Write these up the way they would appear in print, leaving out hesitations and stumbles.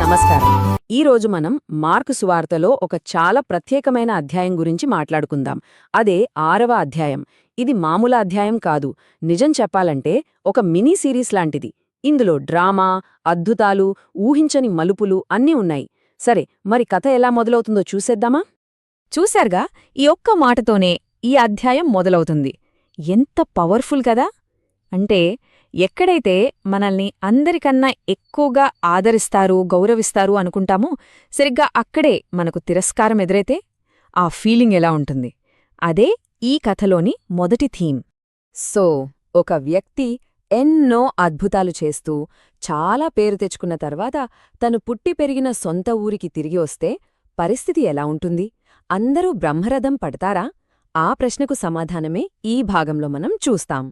నమస్కారం. ఈరోజు మనం మార్కు సువార్తలో ఒక చాలా ప్రత్యేకమైన అధ్యాయం గురించి మాట్లాడుకుందాం. అదే 6వ అధ్యాయం. ఇది మామూలు అధ్యాయం కాదు. నిజం చెప్పాలంటే ఒక మినీ సిరీస్ లాంటిది. ఇందులో డ్రామా, అద్భుతాలు, ఊహించని మలుపులు అన్నీ ఉన్నాయి. సరే, మరి కథ ఎలా మొదలవుతుందో చూసేద్దామా? చూశారుగా, ఈ ఒక్క మాటతోనే ఈ అధ్యాయం మొదలవుతుంది. ఎంత పవర్ఫుల్ కదా! అంటే ఎక్కడైతే మనల్ని అందరికన్నా ఎక్కువగా ఆదరిస్తారు, గౌరవిస్తారు అనుకుంటామో, సరిగ్గా అక్కడే మనకు తిరస్కారం ఎదురైతే ఆ ఫీలింగ్ ఎలా ఉంటుంది? అదే ఈ కథలోని మొదటి థీమ్. సో, ఒక వ్యక్తి ఎన్నో అద్భుతాలు చేస్తూ చాలా పేరు తెచ్చుకున్న తర్వాత తను పుట్టి పెరిగిన సొంత ఊరికి తిరిగి వస్తే పరిస్థితి ఎలా ఉంటుంది? అందరూ బ్రహ్మరథం పడతారా? ఆ ప్రశ్నకు సమాధానమే ఈ భాగంలో మనం చూస్తాం.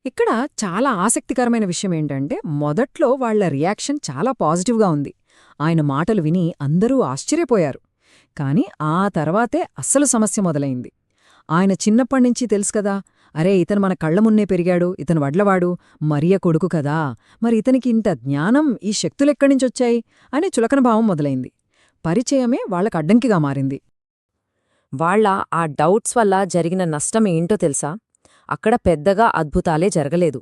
ఇక్కడ చాలా ఆసక్తికరమైన విషయమేంటంటే, మొదట్లో వాళ్ల రియాక్షన్ చాలా పాజిటివ్గా ఉంది. ఆయన మాటలు విని అందరూ ఆశ్చర్యపోయారు. కాని ఆ తర్వాతే అస్సలు సమస్య మొదలైంది. ఆయన చిన్నప్పటినుంచి తెలుసుకదా, అరే ఇతను మన కళ్లమున్నే పెరిగాడు, ఇతను వడ్లవాడు, మరియ కొడుకు కదా, మరి ఇతనికి ఇంత జ్ఞానం, ఈ శక్తులెక్కడినుంచొచ్చాయి అని చులకనభావం మొదలైంది. పరిచయమే వాళ్లకు అడ్డంకిగా మారింది. వాళ్ల ఆ డౌట్స్ వల్ల జరిగిన నష్టం ఏంటో తెలుసా? అక్కడ పెద్దగా అద్భుతాలే జరగలేదు.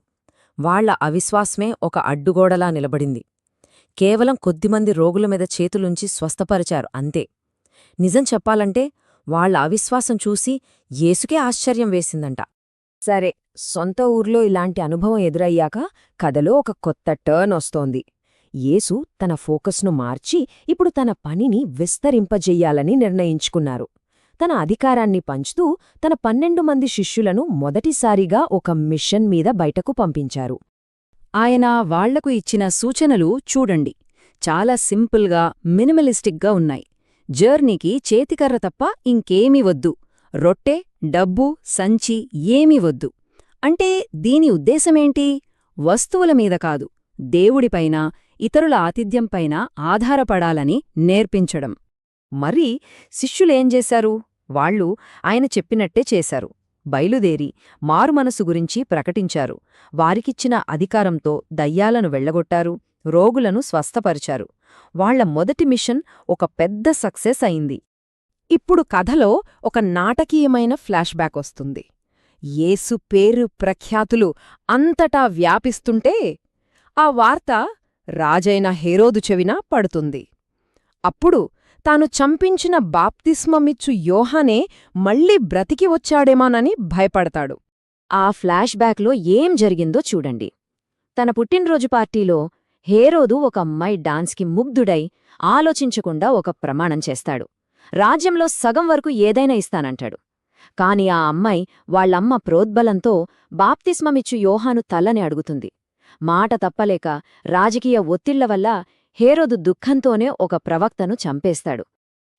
వాళ్ల అవిశ్వాసమే ఒక అడ్డుగోడలా నిలబడింది. కేవలం కొద్దిమంది రోగుల మీద చేతులుంచి స్వస్థపరిచారు అంతే. నిజం చెప్పాలంటే వాళ్ల అవిశ్వాసం చూసి యేసుకే ఆశ్చర్యం వేసిందంట. సరే, సొంత ఊర్లో ఇలాంటి అనుభవం ఎదురయ్యాక కథలో ఒక కొత్త టర్న్ వస్తోంది. యేసు తన ఫోకస్ను మార్చి ఇప్పుడు తన పనిని విస్తరింపజెయ్యాలని నిర్ణయించుకున్నారు. తన అధికారాన్ని పంచుతూ తన 12 మంది శిష్యులను మొదటిసారిగా ఒక మిషన్ మీద బయటకు పంపించారు. ఆయన వాళ్లకు ఇచ్చిన సూచనలు చూడండి, చాలా సింపుల్గా, మినిమలిస్టిక్గా ఉన్నాయి. జర్నీకి చేతికర్ర తప్ప ఇంకేమీ వద్దు, రొట్టె, డబ్బు, సంచి ఏమీ వద్దు. అంటే దీని ఉద్దేశమేంటి? వస్తువుల మీద కాదు, దేవుడిపైన, ఇతరుల ఆతిథ్యంపైన ఆధారపడాలని నేర్పించడం. మరి శిష్యులేం చేశారు? వాళ్ళు ఆయన చెప్పినట్టే చేశారు. బయలుదేరి మారుమనసు గురించి ప్రకటించారు. వారికిచ్చిన అధికారంతో దయ్యాలను వెళ్లగొట్టారు, రోగులను స్వస్థపరిచారు. వాళ్ల మొదటి మిషన్ ఒక పెద్ద సక్సెస్ అయింది. ఇప్పుడు కథలో ఒక నాటకీయమైన ఫ్లాష్ బ్యాక్ వస్తుంది. యేసు పేరు ప్రఖ్యాతులు అంతటా వ్యాపిస్తుంటే ఆ వార్త రాజైన హేరోదు చెవిన పడుతుంది. అప్పుడు తాను చంపించిన బాప్తిస్మమిచ్చు యోహానే మళ్లీ బ్రతికి వచ్చాడేమానని భయపడతాడు. ఆ ఫ్లాష్ బ్యాక్లో ఏం జరిగిందో చూడండి. తన పుట్టినరోజు పార్టీలో హేరోదు ఒక అమ్మాయి డాన్స్కి ముగ్ధుడై ఆలోచించకుండా ఒక ప్రమాణం చేస్తాడు. రాజ్యంలో సగం వరకు ఏదైనా ఇస్తానంటాడు. కాని ఆ అమ్మాయి వాళ్లమ్మ ప్రోద్బలంతో బాప్తిస్మమిచ్చు యోహాను తల్లని అడుగుతుంది. మాట తప్పలేక రాజకీయ ఒత్తిళ్ల వల్ల హేరోదు దుఃఖంతోనే ఒక ప్రవక్తను చంపేస్తాడు.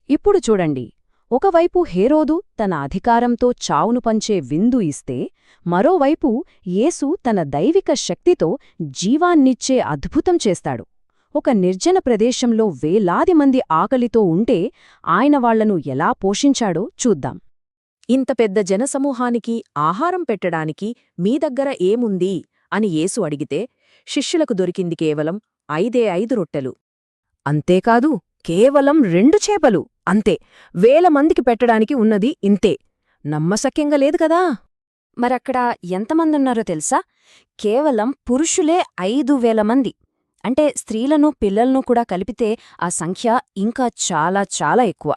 ఇప్పుడు చూడండి, ఒకవైపు హేరోదు తన అధికారంతో చావును పంచే విందు ఇస్తే, మరోవైపు యేసు తన దైవిక శక్తితో జీవాన్నిచ్చే అద్భుతం చేస్తాడు. ఒక నిర్జన ప్రదేశంలో వేలాది మంది ఆకలితో ఉంటే ఆయన వాళ్లను ఎలా పోషించాడో చూద్దాం. ఇంత పెద్ద జనసమూహానికి ఆహారం పెట్టడానికి మీ దగ్గర ఏముంది అని యేసు అడిగితే శిష్యులకు దొరికింది కేవలం 5 రొట్టెలు. అంతేకాదు, కేవలం 2 చేపలు అంతే. 1000 మందికి పెట్టడానికి ఉన్నది ఇంతే. నమ్మశక్యంగా లేదు కదా? మరక్కడ ఎంతమందున్నారో తెలుసా? కేవలం పురుషులే 5000 మంది. అంటే స్త్రీలను, పిల్లలను కూడా కలిపితే ఆ సంఖ్య ఇంకా చాలా చాలా ఎక్కువ.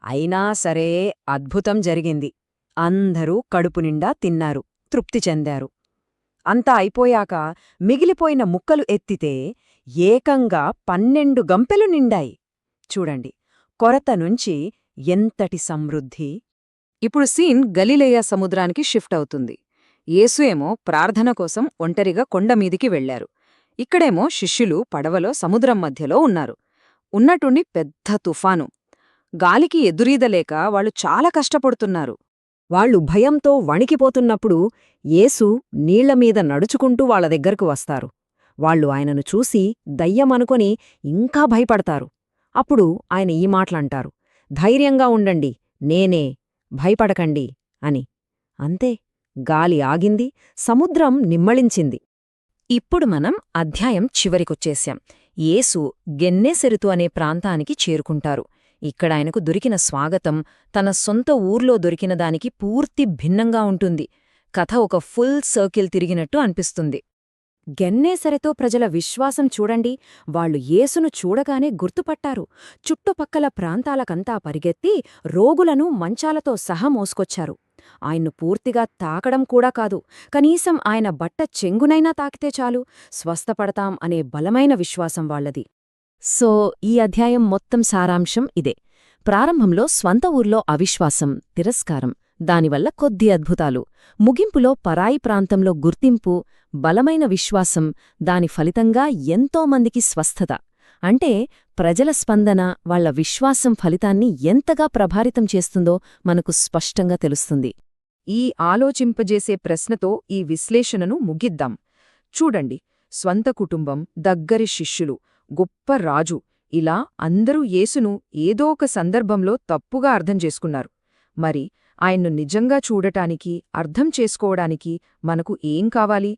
అయినా సరే అద్భుతం జరిగింది. అందరూ కడుపునిండా తిన్నారు, తృప్తి చెందారు. అంతా అయిపోయాక మిగిలిపోయిన ముక్కలు ఎత్తితే ఏకంగా 12 గంపెలు నిండాయి. చూడండి, కొరత నుంచి ఎంతటి సమృద్ధి! ఇప్పుడు సీన్ గలిలయ సముద్రానికి షిఫ్ట్ అవుతుంది. యేసు ఏమో ప్రార్థన కోసం ఒంటరిగా కొండమీదికి వెళ్లారు. ఇక్కడేమో శిష్యులు పడవలో సముద్రం మధ్యలో ఉన్నారు. ఉన్నట్టుండి పెద్ద తుఫాను. గాలికి ఎదురీదలేక వాళ్ళు చాలా కష్టపడుతున్నారు. వాళ్లు భయంతో వణికిపోతున్నప్పుడు యేసు నీళ్లమీద నడుచుకుంటూ వాళ్ల దగ్గరకు వస్తారు. వాళ్లు ఆయనను చూసి దయ్యమనుకొని ఇంకా భయపడతారు. అప్పుడు ఆయన ఈ మాటలంటారు, ధైర్యంగా ఉండండి, నేనే, భయపడకండి అని. అంతే, గాలి ఆగింది, సముద్రం నిమ్మళించింది. ఇప్పుడు మనం అధ్యాయం చివరికొచ్చేశాం. యేసు గెన్నేసెరుతు అనే ప్రాంతానికి చేరుకుంటారు. ఇక్కడ ఆయనకు దొరికిన స్వాగతం తన సొంత ఊర్లో దొరికిన దానికి పూర్తి భిన్నంగా ఉంటుంది. కథ ఒక ఫుల్ సర్కిల్ తిరిగినట్టు అనిపిస్తుంది. గెన్నేసరెతో ప్రజల విశ్వాసం చూడండి. వాళ్లు యేసును చూడగానే గుర్తుపట్టారు. చుట్టుపక్కల ప్రాంతాలకంతా పరిగెత్తి రోగులను మంచాలతో సహా మోసుకొచ్చారు. ఆయన్ను పూర్తిగా తాకడం కూడా కాదు, కనీసం ఆయన బట్ట చెంగునైనా తాకితే చాలు, స్వస్థపడతాం అనే బలమైన విశ్వాసం వాళ్లది. సో ఈ అధ్యాయం మొత్తం సారాంశం ఇదే. ప్రారంభంలో స్వంత ఊర్లో అవిశ్వాసం, తిరస్కారం, దానివల్ల కొద్ది అద్భుతాలు, ముగింపులో పరాయి ప్రాంతంలో గుర్తింపు, బలమైన విశ్వాసం, దాని ఫలితంగా ఎంతోమందికి స్వస్థత. అంటే ప్రజల స్పందన వాళ్ల విశ్వాసం ఫలితాన్ని ఎంతగా ప్రభావితం చేస్తుందో మనకు స్పష్టంగా తెలుస్తుంది. ఈ ఆలోచింపజేసే ప్రశ్నతో ఈ విశ్లేషణను ముగిద్దాం. చూడండి, స్వంత కుటుంబం, దగ్గరి శిష్యులు, గొప్ప రాజు, ఇలా అందరూ యేసును ఏదో ఒక సందర్భంలో తప్పుగా అర్థం చేసుకున్నారు. మరి ఆయన్ను నిజంగా చూడటానికి, అర్థం చేసుకోవడానికి మనకు ఏం కావాలి?